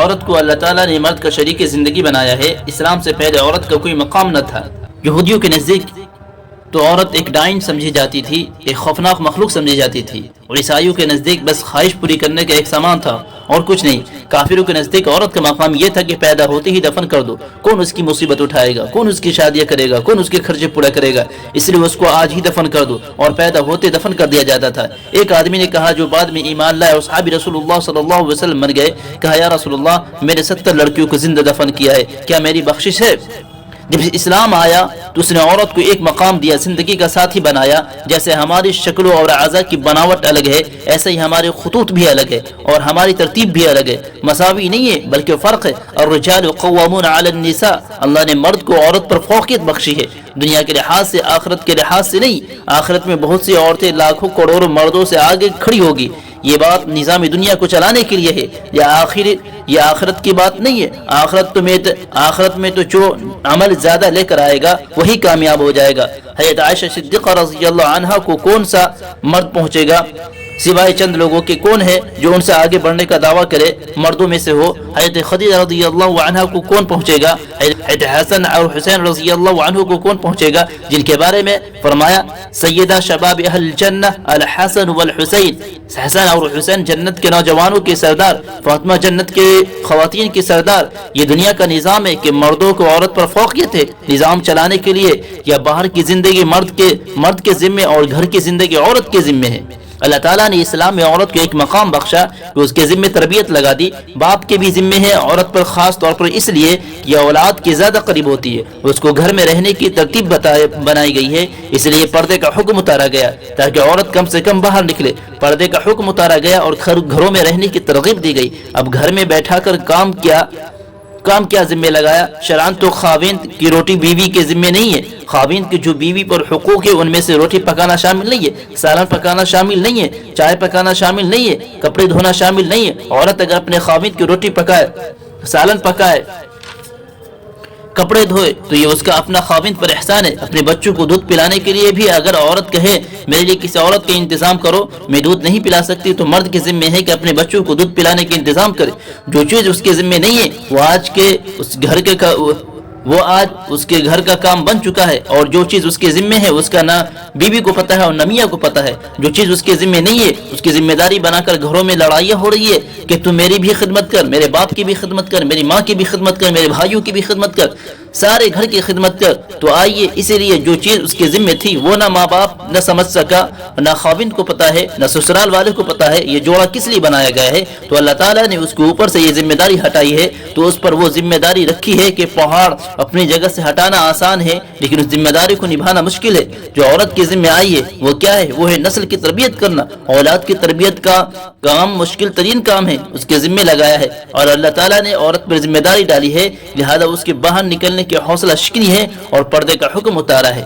عورت کو اللہ تعالیٰ نے مرد کا شریک زندگی بنایا ہے، اسلام سے پہلے عورت کا کوئی مقام نہ تھا۔ یہودیوں کے نزدیک تو عورت ایک ڈائن سمجھی جاتی تھی، ایک خوفناک مخلوق سمجھی جاتی تھی، اور عیسائیوں کے نزدیک بس خواہش پوری کرنے کا ایک سامان تھا اور کچھ نہیں۔ کافروں کے نزدیک عورت کا مقام یہ تھا کہ پیدا ہوتے ہی دفن کر دو، کون اس کی مصیبت اٹھائے گا، کون اس کی شادیاں کرے گا، کون اس کے خرچے پورا کرے گا، اس لیے اس کو آج ہی دفن کر دو، اور پیدا ہوتے دفن کر دیا جاتا تھا۔ ایک آدمی نے کہا جو بعد میں ایمان لائے اور صحابی رسول اللہ صلی اللہ علیہ وسلم بن گئے، کہا یا رسول اللہ میں نے 70 لڑکیوں کو زندہ دفن کیا ہے، کیا میری بخشش ہے؟ جب اسلام آیا تو اس نے عورت کو ایک مقام دیا، زندگی کا ساتھی بنایا۔ جیسے ہماری شکل اور اعضاء کی بناوٹ الگ ہے، ایسے ہی ہمارے خطوط بھی الگ ہے اور ہماری ترتیب بھی الگ ہے، مساوی نہیں ہے بلکہ فرق ہے۔ الرجال قوامون علی النساء، اللہ نے مرد کو عورت پر فوقیت بخشی ہے، دنیا کے لحاظ سے، آخرت کے لحاظ سے نہیں۔ آخرت میں بہت سی عورتیں لاکھوں کروڑوں مردوں سے آگے کھڑی ہوگی، یہ بات نظام دنیا کو چلانے کے لیے ہے، یہ آخرت کی بات نہیں ہے۔ آخرت میں تو جو عمل زیادہ لے کر آئے گا وہی کامیاب ہو جائے گا۔ حضرت عائشہ صدیقہ رضی اللہ عنہا کو کون سا مرد پہنچے گا سوائے چند لوگوں کے؟ کون ہے جو ان سے آگے بڑھنے کا دعویٰ کرے مردوں میں سے ہو؟ حضرت خدیجہ رضی اللہ عنہا کو کون پہنچے گا؟ حضرت حسن اور حسین رضی اللہ عنہ کو کون پہنچے گا جن کے بارے میں فرمایا سیدہ شباب اہل الجنہ الحسن والحسین، حسن اور حسین جنت کے نوجوانوں کے سردار، فاطمہ جنت کے خواتین کے سردار۔ یہ دنیا کا نظام ہے کہ مردوں کو عورت پر فوقیت ہے نظام چلانے کے لیے، یا باہر کی زندگی مرد کے ذمے اور گھر کی زندگی عورت کے ذمے ہے؟ اللہ تعالیٰ نے اسلام میں عورت کو ایک مقام بخشا کہ اس کے ذمے تربیت لگا دی۔ باپ کے بھی ذمے ہے عورت پر، خاص طور پر اس لیے کہ یہ اولاد کے زیادہ قریب ہوتی ہے، اس کو گھر میں رہنے کی ترتیب بنائی گئی ہے، اس لیے پردے کا حکم اتارا گیا تاکہ عورت کم سے کم باہر نکلے۔ پردے کا حکم اتارا گیا اور گھروں میں رہنے کی ترغیب دی گئی۔ اب گھر میں بیٹھا کر کام کیا ذمہ لگایا؟ شرعاً تو خاوند کی روٹی بیوی کے ذمہ نہیں ہے، خاوند کی جو بیوی پر حقوق ہے ان میں سے روٹی پکانا شامل نہیں ہے، سالن پکانا شامل نہیں ہے، چائے پکانا شامل نہیں ہے، کپڑے دھونا شامل نہیں ہے۔ عورت اگر اپنے خاوند کی روٹی پکائے، سالن پکائے، کپڑے دھوئے تو یہ اس کا اپنا خاوند پر احسان ہے۔ اپنے بچوں کو دودھ پلانے کے لیے بھی اگر عورت کہے میرے لیے کسی عورت کا انتظام کرو، میں دودھ نہیں پلا سکتی، تو مرد کے ذمہ ہے کہ اپنے بچوں کو دودھ پلانے کا انتظام کرے۔ جو چیز اس کے ذمہ نہیں ہے وہ آج اس کے گھر کا کام بن چکا ہے، اور جو چیز اس کے ذمہ ہے اس کا نہ بیوی کو پتہ ہے اور نہ میاں کو پتہ ہے۔ جو چیز اس کے ذمہ نہیں ہے اس کی ذمہ داری بنا کر گھروں میں لڑائیاں ہو رہی ہے کہ تم میری بھی خدمت کر، میرے باپ کی بھی خدمت کر، میری ماں کی بھی خدمت کر، میرے بھائیوں کی بھی خدمت کر، سارے گھر کی خدمت کر۔ تو آئیے اسی لیے جو چیز اس کے ذمہ تھی وہ نہ ماں باپ نہ سمجھ سکا، نہ خاوند کو پتہ ہے، نہ سسرال والے کو پتہ ہے یہ جوڑا کس لیے بنایا گیا ہے، تو اللہ تعالیٰ نے اس کے اوپر سے یہ ذمہ داری ہٹائی ہے۔ تو اس پر وہ ذمہ داری رکھی ہے کہ پہاڑ اپنی جگہ سے ہٹانا آسان ہے لیکن اس ذمہ داری کو نبھانا مشکل ہے۔ جو عورت کی ذمہ آئی ہے وہ کیا ہے؟ وہ ہے نسل کی تربیت کرنا۔ اولاد کی تربیت کا کام مشکل ترین کام ہے، اس کے ذمہ لگایا ہے، اور اللہ تعالیٰ نے عورت پر ذمہ داری ڈالی ہے، لہذا اس کے باہر نکلنے کی حوصلہ شکنی ہے اور پردے کا حکم اتارا ہے۔